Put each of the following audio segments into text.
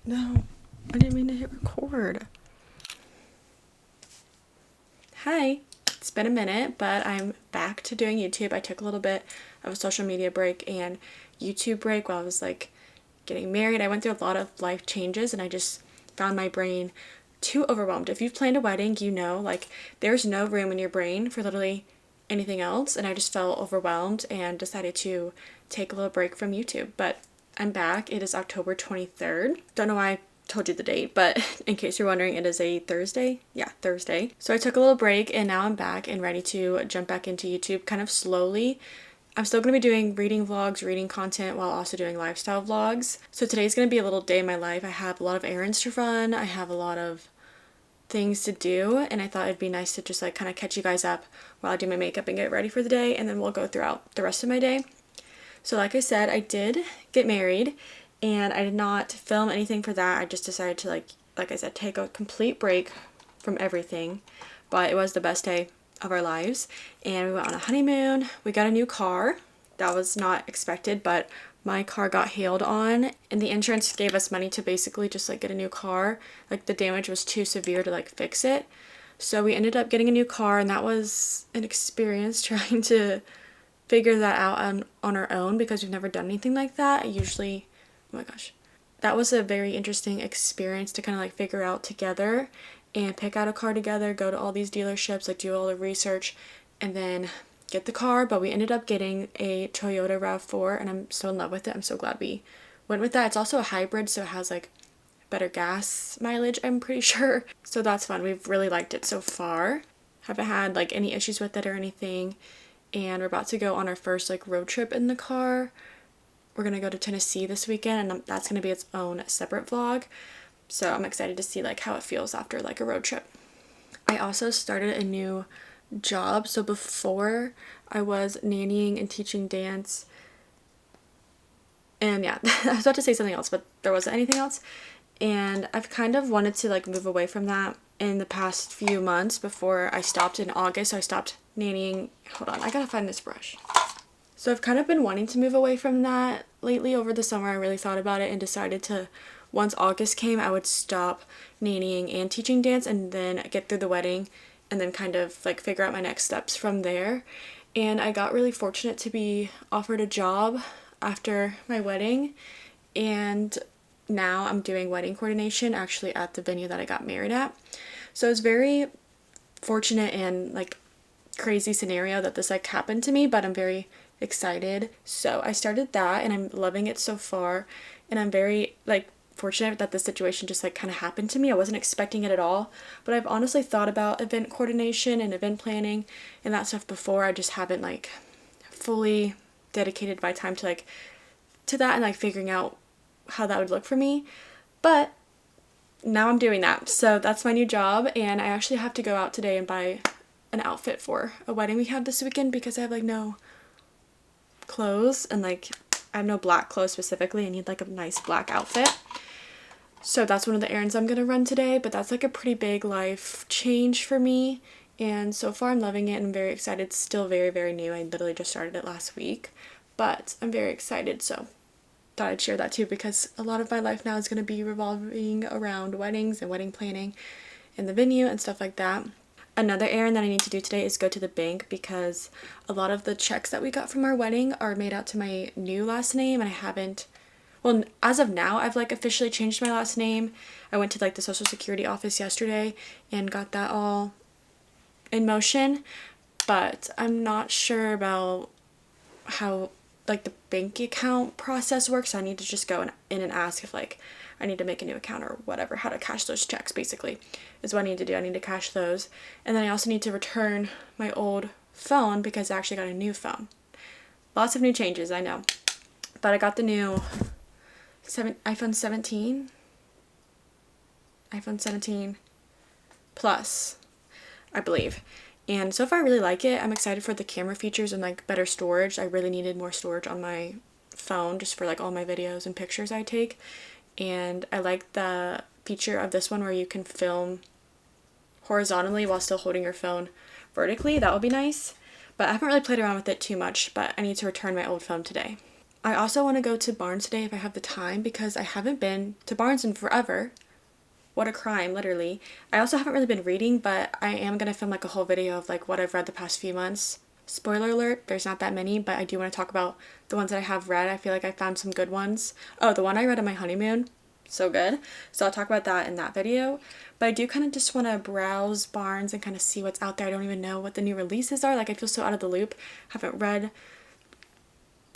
No, I didn't mean to hit record. Hi, it's been a minute, but I'm back to doing YouTube. I took a little bit of a social media break and YouTube break while I was like getting married. I went through a lot of life changes and I just found my brain too overwhelmed. If you've planned a wedding, you know, like there's no room in your brain for literally anything else, and I just felt overwhelmed and decided to take a little break from YouTube. But I'm back. It is October 23rd. Don't know why I told you the date, but in case you're wondering, it is a Thursday. Yeah, Thursday. So I took a little break and now I'm back and ready to jump back into YouTube kind of slowly. I'm still going to be doing reading vlogs, reading content, while also doing lifestyle vlogs. So today's going to be a little day in my life. I have a lot of errands to run. I have a lot of things to do, and I thought it'd be nice to just like kind of catch you guys up while I do my makeup and get ready for the day, and then we'll go throughout the rest of my day. So like I said, I did get married and I did not film anything for that. I just decided to like I said, take a complete break from everything. But it was the best day of our lives and we went on a honeymoon. We got a new car. That was not expected, but my car got hailed on and the insurance gave us money to basically just like get a new car. Like the damage was too severe to like fix it. So we ended up getting a new car, and that was an experience trying to figure that out on our own because we've never done anything like that. Oh my gosh, that was a very interesting experience to kind of like figure out together and pick out a car together, go to all these dealerships, like do all the research, and then get the car. But we ended up getting a Toyota RAV4 and I'm so in love with it. I'm so glad we went with that. It's also a hybrid, so it has like better gas mileage, I'm pretty sure. So that's fun. We've really liked it so far. Haven't had like any issues with it or anything. And we're about to go on our first like road trip in the car. We're gonna go to Tennessee this weekend, and that's gonna be its own separate vlog. So I'm excited to see like how it feels after like a road trip. I also started a new job. So before I was nannying and teaching dance, and yeah, I was about to say something else, but there wasn't anything else. And I've kind of wanted to like move away from that in the past few months before I stopped in August. So I stopped nannying. Hold on, I gotta find this brush. So I've kind of been wanting to move away from that lately. Over the summer I really thought about it and decided to, once August came, I would stop nannying and teaching dance and then get through the wedding and then kind of like figure out my next steps from there. And I got really fortunate to be offered a job after my wedding, and now I'm doing wedding coordination actually at the venue that I got married at. So it's very fortunate and like crazy scenario that this like happened to me, but I'm very excited. So I started that and I'm loving it so far, and I'm very like fortunate that this situation just like kind of happened to me. I wasn't expecting it at all, but I've honestly thought about event coordination and event planning and that stuff before. I just haven't like fully dedicated my time to like to that and like figuring out how that would look for me. But now I'm doing that. So that's my new job, and I actually have to go out today and buy an outfit for a wedding we have this weekend because I have like no clothes, and like I have no black clothes specifically. I need like a nice black outfit. So that's one of the errands I'm gonna run today, but that's like a pretty big life change for me, and so far I'm loving it and I'm very excited. It's still very, very new. I literally just started it last week, but I'm very excited. So thought I'd share that too, because a lot of my life now is going to be revolving around weddings and wedding planning and the venue and stuff like that. Another errand that I need to do today is go to the bank because a lot of the checks that we got from our wedding are made out to my new last name, and I haven't, well, as of now, I've like officially changed my last name. I went to like the Social Security office yesterday and got that all in motion, but I'm not sure about how like the bank account process works. So I need to just go in and ask if like I need to make a new account or whatever, how to cash those checks basically is what I need to do. I need to cash those, and then I also need to return my old phone because I actually got a new phone. Lots of new changes, I know, but I got the new iPhone 17 Plus, I believe. And so far I really like it. I'm excited for the camera features and like better storage. I really needed more storage on my phone just for like all my videos and pictures I take. And I like the feature of this one where you can film horizontally while still holding your phone vertically. That would be nice. But I haven't really played around with it too much, but I need to return my old phone today. I also want to go to Barnes today if I have the time because I haven't been to Barnes in forever. What a crime, literally. I also haven't really been reading, but I am going to film like a whole video of like what I've read the past few months. Spoiler alert, there's not that many, but I do want to talk about the ones that I have read. I feel like I found some good ones. Oh, the one I read on my honeymoon, so good. So I'll talk about that in that video. But I do kind of just want to browse Barnes and kind of see what's out there. I don't even know what the new releases are. Like, I feel so out of the loop. Haven't read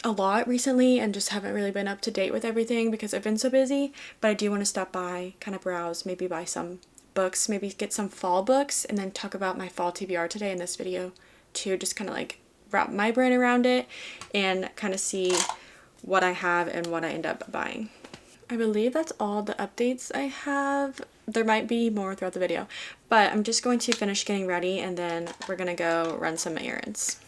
a lot recently and just haven't really been up to date with everything because I've been so busy. But I do want to stop by, kind of browse, maybe buy some books, maybe get some fall books, and then talk about my fall TBR today in this video too. Just kind of like wrap my brain around it and kind of see what I have and what I end up buying. I believe that's all the updates I have. There might be more throughout the video, but I'm just going to finish getting ready and then we're gonna go run some errands.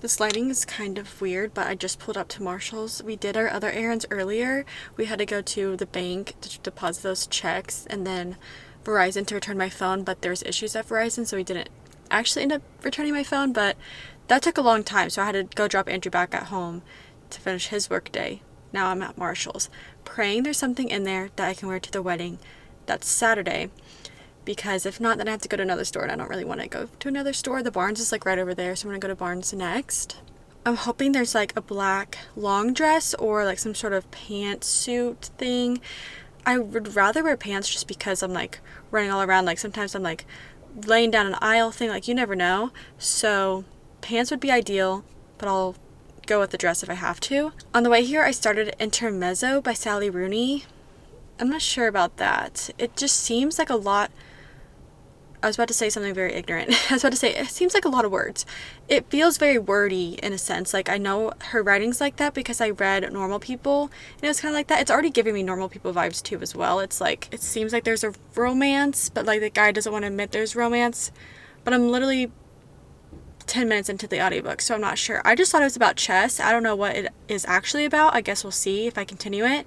This lighting is kind of weird, but I just pulled up to Marshall's. We did our other errands earlier. We had to go to the bank to deposit those checks and then Verizon to return my phone, but there's issues at Verizon, so we didn't actually end up returning my phone, but that took a long time, so I had to go drop Andrew back at home to finish his work day. Now I'm at Marshall's, praying there's something in there that I can wear to the wedding. That's Saturday. Because if not, then I have to go to another store, and I don't really want to go to another store. The Barnes is like right over there, so I'm going to go to Barnes next. I'm hoping there's like a black long dress or like some sort of pantsuit thing. I would rather wear pants just because I'm like running all around. Like sometimes I'm like laying down an aisle thing, like you never know. So pants would be ideal, but I'll go with the dress if I have to. On the way here, I started Intermezzo by Sally Rooney. I'm not sure about that. It just seems like a lot. I was about to say something very ignorant. I was about to say, it seems like a lot of words. It feels very wordy in a sense. Like, I know her writing's like that because I read Normal People, and it was kind of like that. It's already giving me Normal People vibes too as well. It's like, it seems like there's a romance, but like the guy doesn't want to admit there's romance. But I'm literally 10 minutes into the audiobook, so I'm not sure. I just thought it was about chess. I don't know what it is actually about. I guess we'll see if I continue it.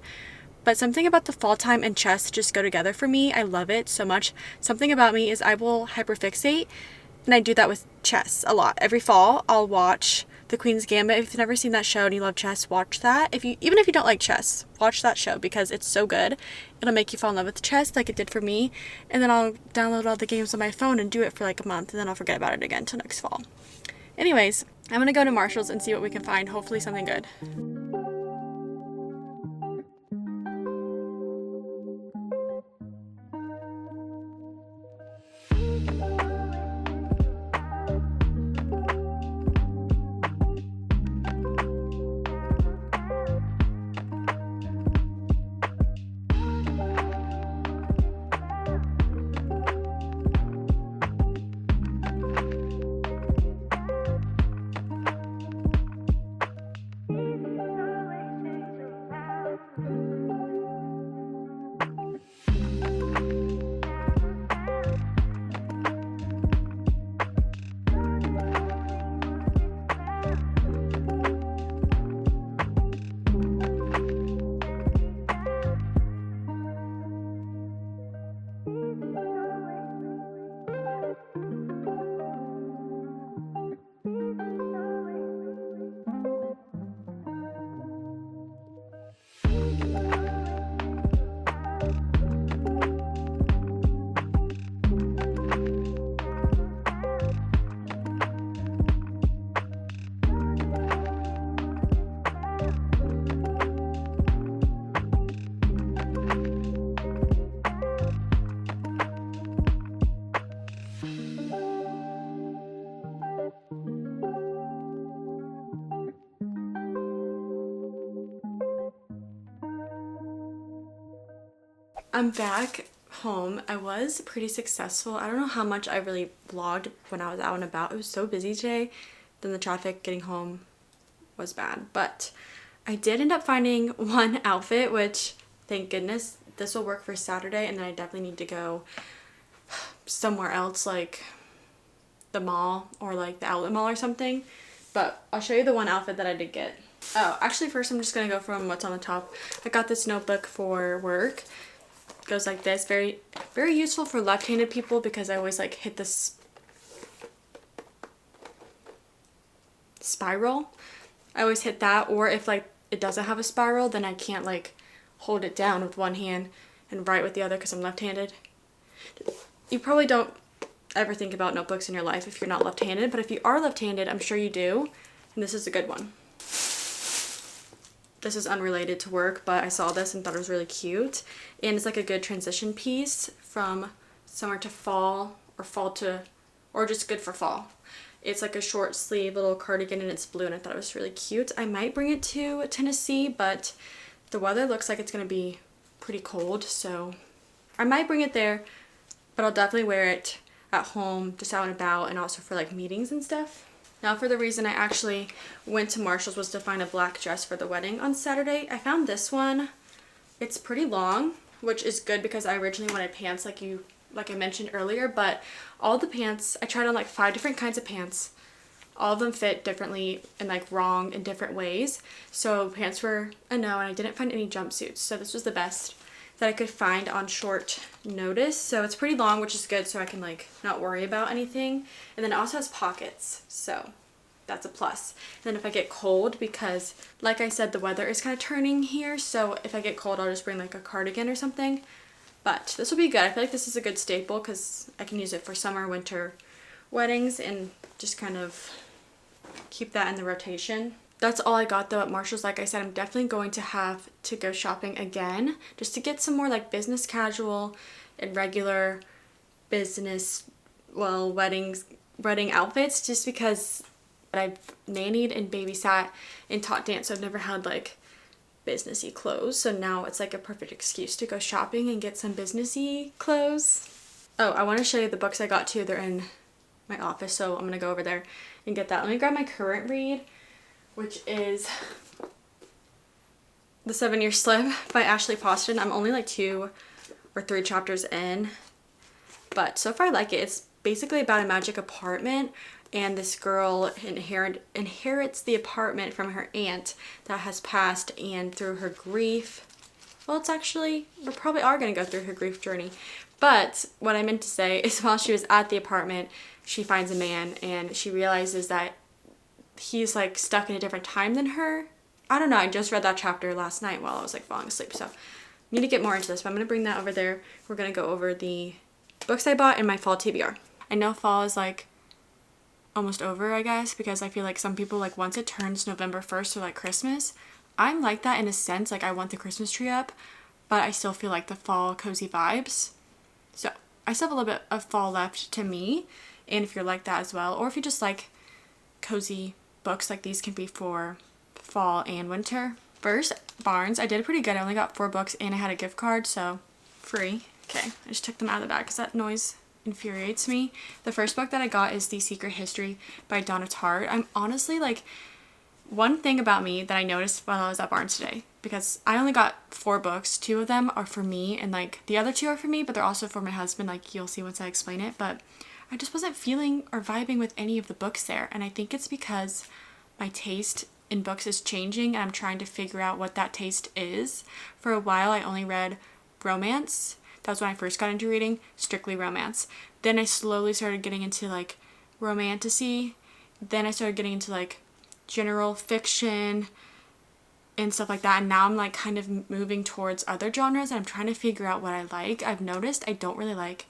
But something about the fall time and chess just go together for me. I love it so much. Something about me is I will hyperfixate, and I do that with chess a lot. Every fall, I'll watch The Queen's Gambit. If you've never seen that show and you love chess, watch that. Even if you don't like chess, watch that show because it's so good. It'll make you fall in love with chess like it did for me. And then I'll download all the games on my phone and do it for like a month, and then I'll forget about it again until next fall. Anyways, I'm gonna go to Marshall's and see what we can find. Hopefully something good. I'm back home. I was pretty successful. I don't know how much I really vlogged when I was out and about. It was so busy today. Then the traffic getting home was bad. But I did end up finding one outfit, which thank goodness this will work for Saturday. And then I definitely need to go somewhere else, like the mall or like the outlet mall or something. But I'll show you the one outfit that I did get. Oh, actually first I'm just gonna go from what's on the top. I got this notebook for work. It goes like this. Very, very useful for left-handed people because I always like hit this spiral. I always hit that, or if like it doesn't have a spiral, then I can't like hold it down with one hand and write with the other because I'm left-handed. You probably don't ever think about notebooks in your life if you're not left-handed, but if you are left-handed, I'm sure you do, and this is a good one. This is unrelated to work, but I saw this and thought it was really cute, and it's like a good transition piece from summer to fall, or fall to, or just good for fall. It's like a short sleeve little cardigan and it's blue, and I thought it was really cute. I might bring it to Tennessee, but the weather looks like it's gonna be pretty cold, so I might bring it there, but I'll definitely wear it at home, just out and about, and also for like meetings and stuff. Now for the reason I actually went to Marshall's was to find a black dress for the wedding on Saturday. I found this one. It's pretty long, which is good because I originally wanted pants like I mentioned earlier, but all the pants, I tried on like 5 different kinds of pants. All of them fit differently and like wrong in different ways. So pants were a no, and I didn't find any jumpsuits. So this was the best that I could find on short notice. So it's pretty long, which is good, so I can like not worry about anything. And then it also has pockets, so that's a plus. And then if I get cold, because like I said, the weather is kind of turning here, so if I get cold, I'll just bring like a cardigan or something. But this will be good. I feel like this is a good staple because I can use it for summer, winter weddings, and just kind of keep that in the rotation. That's all I got though at Marshall's. Like I said, I'm definitely going to have to go shopping again just to get some more like business casual and regular business, well, wedding outfits, just because I've nannied and babysat and taught dance, so I've never had like businessy clothes. So now it's like a perfect excuse to go shopping and get some businessy clothes. Oh, I want to show you the books I got too. They're in my office, so I'm gonna go over there and get that. Let me grab my current read, which is The 7-Year Slip by Ashley Poston. I'm only like 2 or 3 chapters in, but so far I like it. It's basically about a magic apartment, and this girl inherits the apartment from her aunt that has passed, and through her grief, well, it's actually, we probably are going to go through her grief journey. But what I meant to say is while she was at the apartment, she finds a man, and she realizes that he's like stuck in a different time than her. I don't know, I just read that chapter last night while I was like falling asleep, so I need to get more into this, but I'm going to bring that over there. We're going to go over the books I bought in my fall TBR. I know fall is like almost over, I guess, because I feel like some people, like once it turns November 1st or like Christmas, I'm like that in a sense. Like I want the Christmas tree up, but I still feel like the fall cozy vibes. So I still have a little bit of fall left to me, and if you're like that as well, or if you just like cozy books, like these can be for fall and winter. First, Barnes, I did pretty good. I only got 4 books and I had a gift card, so free. Okay, I just took them out of the bag because that noise infuriates me. The first book that I got is The Secret History by Donna Tartt. I'm honestly like, one thing about me that I noticed while I was at Barnes today, because I only got 4 books, 2 of them are for me, and like the other 2 are for me, but they're also for my husband, like you'll see once I explain it. But I just wasn't feeling or vibing with any of the books there, and I think it's because my taste in books is changing, and I'm trying to figure out what that taste is. For a while I only read romance. That was when I first got into reading, strictly romance. Then I slowly started getting into like romantasy. Then I started getting into like general fiction and stuff like that, and now I'm like kind of moving towards other genres, and I'm trying to figure out what I like. I've noticed I don't really like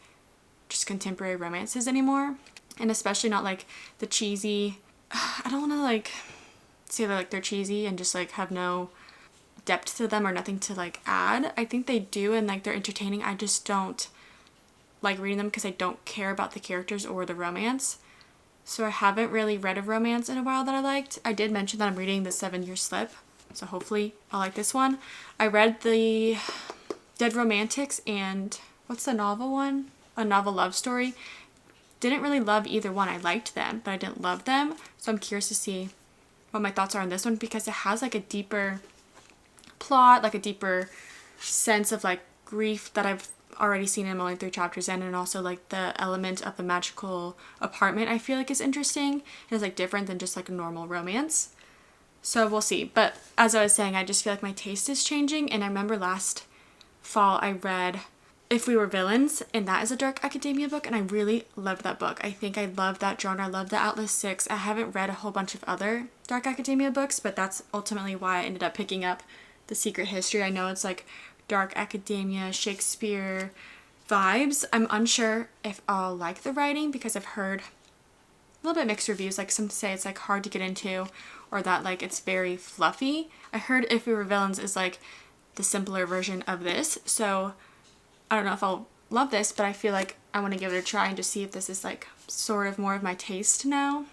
just contemporary romances anymore, and especially not like the cheesy, I don't want to like say that like they're cheesy and just like have no depth to them or nothing to like add. I think they do, and like they're entertaining. I just don't like reading them because I don't care about the characters or the romance. So I haven't really read a romance in a while that I liked. I did mention that I'm reading The 7-Year Slip, so hopefully I'll like this one. I read the Dead Romantics and what's the novel one? A Novel Love Story. Didn't really love either one. I liked them, but I didn't love them. So I'm curious to see what my thoughts are on this one, because it has like a deeper plot, like a deeper sense of like grief that I've already seen in only 3 chapters in, and also like the element of the magical apartment I feel like is interesting. It's like different than just like a normal romance. So we'll see. But as I was saying, I just feel like my taste is changing, and I remember last fall I read If We Were Villains, and that is a dark academia book, and I really loved that book. I think I love that genre. I love the Atlas Six. I haven't read a whole bunch of other dark academia books, but that's ultimately why I ended up picking up The Secret History. I know it's like dark academia, Shakespeare vibes. I'm unsure if I'll like the writing because I've heard a little bit mixed reviews. Like some say it's like hard to get into, or that like it's very fluffy. I heard If We Were Villains is like the simpler version of this, so I don't know if I'll love this, but I feel like I want to give it a try and just see if this is like sort of more of my taste now.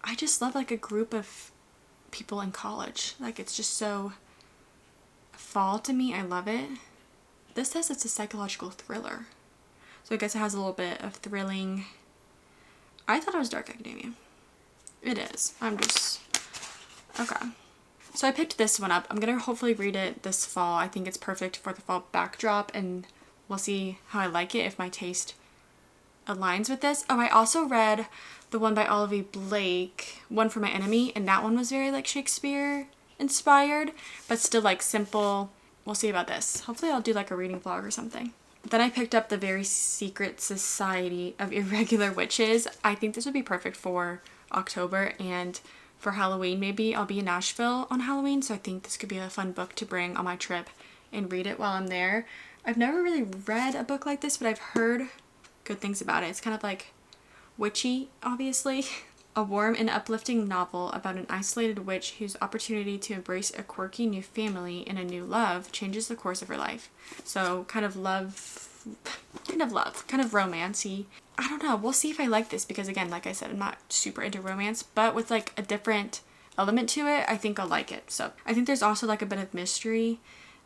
I just love like a group of people in college. Like it's just so fall to me. I love it. This says it's a psychological thriller, so I guess it has a little bit of thrilling. I thought it was dark academia. It is. I'm just okay. So I picked this one up. I'm gonna hopefully read it this fall. I think it's perfect for the fall backdrop, and we'll see how I like it, if my taste aligns with this. Oh, I also read the one by Olivia Blake, One for My Enemy, and that one was very like Shakespeare inspired, but still like simple. We'll see about this. Hopefully I'll do like a reading vlog or something. Then I picked up The Very Secret Society of Irregular Witches. I think this would be perfect for October and for Halloween. Maybe I'll be in Nashville on Halloween, so I think this could be a fun book to bring on my trip and read it while I'm there. I've never really read a book like this, but I've heard good things about it. It's kind of like witchy, obviously. A warm and uplifting novel about an isolated witch whose opportunity to embrace a quirky new family and a new love changes the course of her life. So kind of romancy. I don't know. We'll see if I like this because, again, like I said, I'm not super into romance, but with like a different element to it, I think I'll like it. So I think there's also like a bit of mystery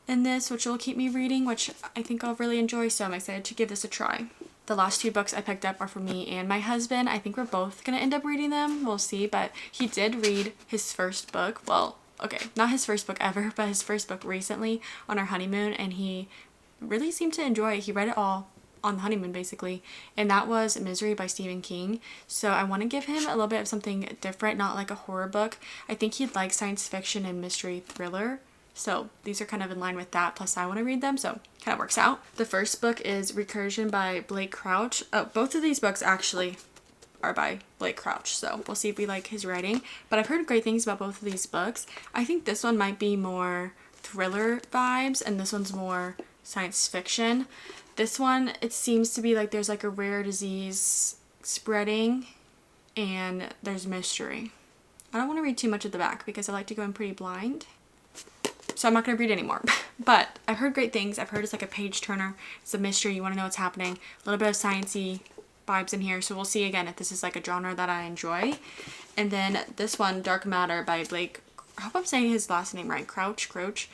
in this, which will keep me reading, which I think I'll really enjoy, so I'm excited to give this a try. The last two books I picked up are for me and my husband. I think we're both gonna end up reading them. We'll see, but he did read his first book. Well, okay, not his first book ever, but his first book recently on our honeymoon, and he really seemed to enjoy it. He read it all on the honeymoon, basically, and that was Misery by Stephen King. So I want to give him a little bit of something different, not like a horror book. I think he'd like science fiction and mystery thriller. So these are kind of in line with that, plus I want to read them, so kind of works out. The first book is Recursion by Blake Crouch. Oh, both of these books actually are by Blake Crouch, so we'll see if we like his writing. But I've heard great things about both of these books. I think this one might be more thriller vibes, and this one's more science fiction. This one, it seems to be like there's like a rare disease spreading, and there's mystery. I don't want to read too much at the back because I like to go in pretty blind. So I'm not going to read anymore. But I've heard great things. I've heard it's like a page turner. It's a mystery. You want to know what's happening. A little bit of sciencey vibes in here. So we'll see again if this is like a genre that I enjoy. And then this one, Dark Matter by Blake. I hope I'm saying his last name right. Crouch.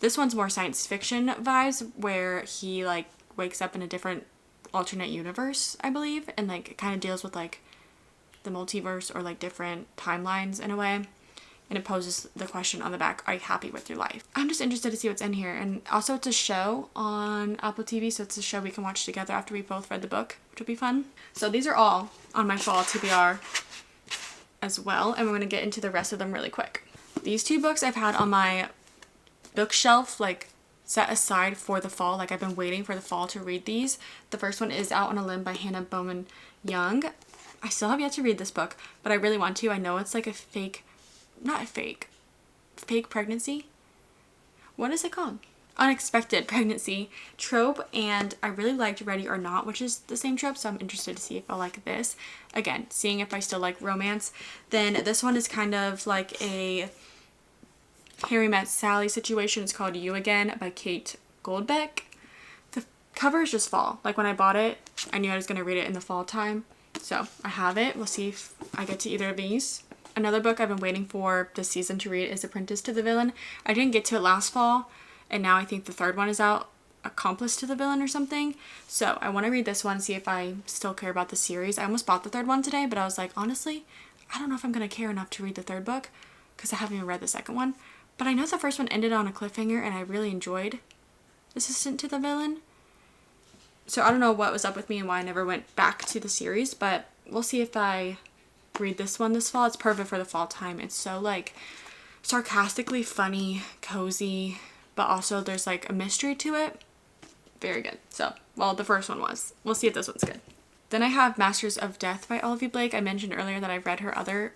This one's more science fiction vibes, where he like wakes up in a different alternate universe, I believe. And like it kind of deals with like the multiverse or like different timelines in a way. And it poses the question on the back, are you happy with your life? I'm just interested to see what's in here. And also it's a show on Apple TV, so it's a show we can watch together after we both read the book, which will be fun. So these are all on my fall TBR as well, and we're going to get into the rest of them really quick. These two books I've had on my bookshelf, like set aside for the fall. Like I've been waiting for the fall to read these. The first one is Out on a Limb by Hannah Bowman Young. I still have yet to read this book, but I really want to. I know it's like a fake pregnancy. What is it called? Unexpected pregnancy trope, and I really liked Ready or Not, which is the same trope, so I'm interested to see if I like this. Again, seeing if I still like romance. Then this one is kind of like a Harry Met Sally situation. It's called You Again by Kate Goldbeck. The cover is just fall. Like when I bought it, I knew I was going to read it in the fall time, so I have it. We'll see if I get to either of these. Another book I've been waiting for this season to read is Apprentice to the Villain. I didn't get to it last fall, and now I think the third one is out, Accomplice to the Villain or something. So I want to read this one, see if I still care about the series. I almost bought the third one today, but I was like, honestly, I don't know if I'm going to care enough to read the third book because I haven't even read the second one. But I know the first one ended on a cliffhanger, and I really enjoyed Assistant to the Villain. So I don't know what was up with me and why I never went back to the series, but we'll see if I read this one this fall. It's perfect for the fall time. It's so like sarcastically funny, cozy, but also there's like a mystery to it. very good. So, well, the first one was. We'll see if this one's good. Then I have Masters of Death by Olivia Blake. I mentioned earlier that I've read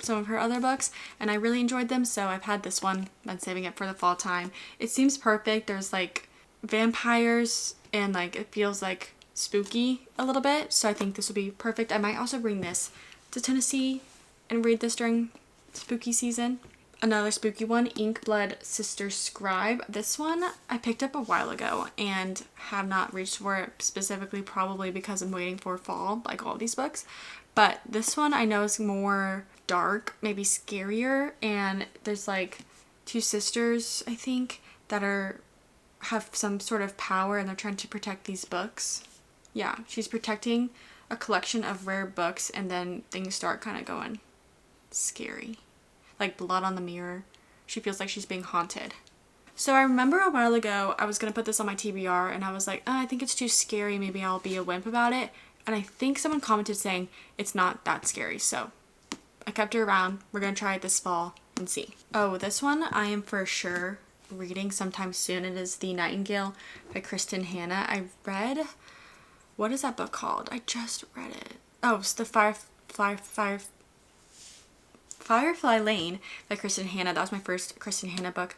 some of her other books, and I really enjoyed them, so I've had this one. I'm saving it for the fall time. It seems perfect. There's like vampires, and like it feels like spooky a little bit, so I think this will be perfect. I might also bring this to Tennessee and read this during spooky season. Another spooky one, Inkblood Sister Scribe. This one I picked up a while ago and have not reached for it specifically, probably because I'm waiting for fall, like all these books. But this one I know is more dark, maybe scarier, and there's like two sisters, I think, that have some sort of power, and they're trying to protect these books. Yeah, she's protecting a collection of rare books, and then things start kind of going scary. Like blood on the mirror. She feels like she's being haunted. So I remember a while ago I was going to put this on my TBR, and I was like, oh, I think it's too scary. Maybe I'll be a wimp about it. And I think someone commented saying it's not that scary. So I kept her around. We're going to try it this fall and see. Oh, this one I am for sure reading sometime soon. It is The Nightingale by Kristen Hanna. I read, what is that book called? I just read it. Oh, it's the Firefly Lane by Kristen Hanna. That was my first Kristen Hanna book.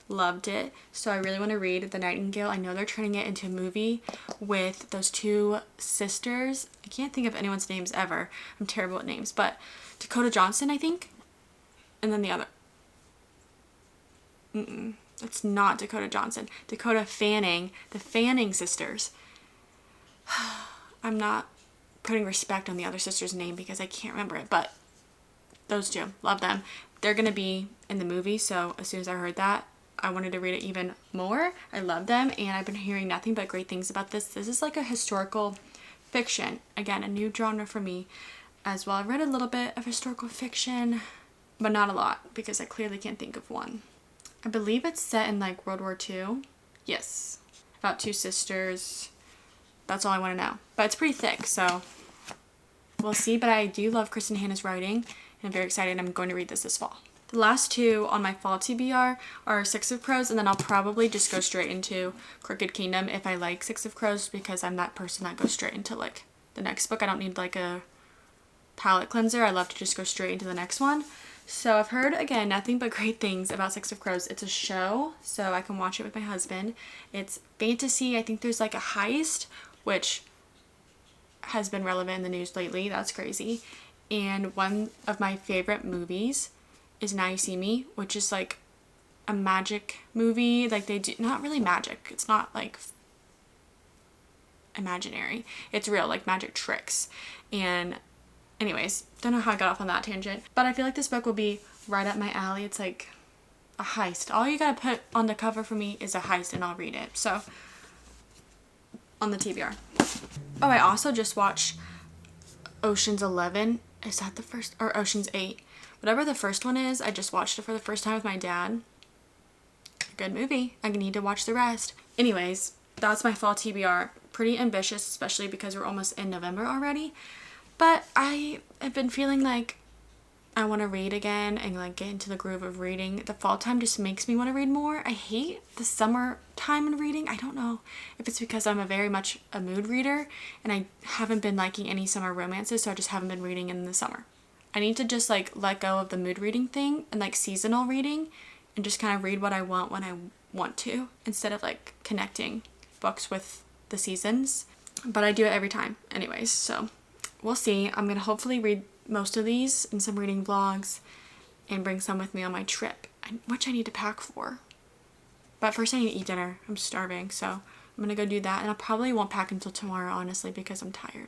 Loved it. So I really want to read The Nightingale. I know they're turning it into a movie with those two sisters. I can't think of anyone's names ever. I'm terrible at names. But Dakota Johnson, I think. And then the other. It's not Dakota Johnson. Dakota Fanning. The Fanning sisters. I'm not putting respect on the other sister's name because I can't remember it. But those two, love them. They're gonna be in the movie, so as soon as I heard that, I wanted to read it even more. I love them, and I've been hearing nothing but great things about this. This is like a historical fiction. Again, a new genre for me as well. I've read a little bit of historical fiction, but not a lot, because I clearly can't think of one. I believe it's set in like World War II. Yes. About two sisters. That's all I want to know. But it's pretty thick, so we'll see. But I do love Kristen Hanna's writing. And I'm very excited. I'm going to read this fall. The last two on my fall TBR are Six of Crows, and then I'll probably just go straight into Crooked Kingdom if I like Six of Crows, because I'm that person that goes straight into like the next book. I don't need like a palate cleanser. I love to just go straight into the next one. So I've heard, again, nothing but great things about Six of Crows. It's a show, so I can watch it with my husband. It's fantasy. I think there's like a heist, which has been relevant in the news lately. That's crazy. And one of my favorite movies is Now You See Me, which is like a magic movie. Like they do, not really magic. It's not like imaginary. It's real, like magic tricks. And anyways, don't know how I got off on that tangent. But I feel like this book will be right up my alley. It's like a heist. All you gotta put on the cover for me is a heist and I'll read it. So, on the TBR. Oh, I also just watched Ocean's 11. Is that the first? Or Ocean's 8. Whatever the first one is, I just watched it for the first time with my dad. Good movie. I need to watch the rest. Anyways, that's my fall TBR. Pretty ambitious, especially because we're almost in November already. But I have been feeling like I want to read again and like get into the groove of reading. The fall time just makes me want to read more. I hate the summer time in reading. I don't know if it's because I'm very much a mood reader and I haven't been liking any summer romances, so I just haven't been reading in the summer. I need to just like let go of the mood reading thing and like seasonal reading and just kind of read what I want when I want to, instead of like connecting books with the seasons. But I do it every time anyways, so we'll see. I'm gonna hopefully read most of these in some reading vlogs and bring some with me on my trip, which I need to pack for. But first I need to eat dinner. I'm starving, so I'm gonna go do that, and I probably won't pack until tomorrow, honestly, because I'm tired.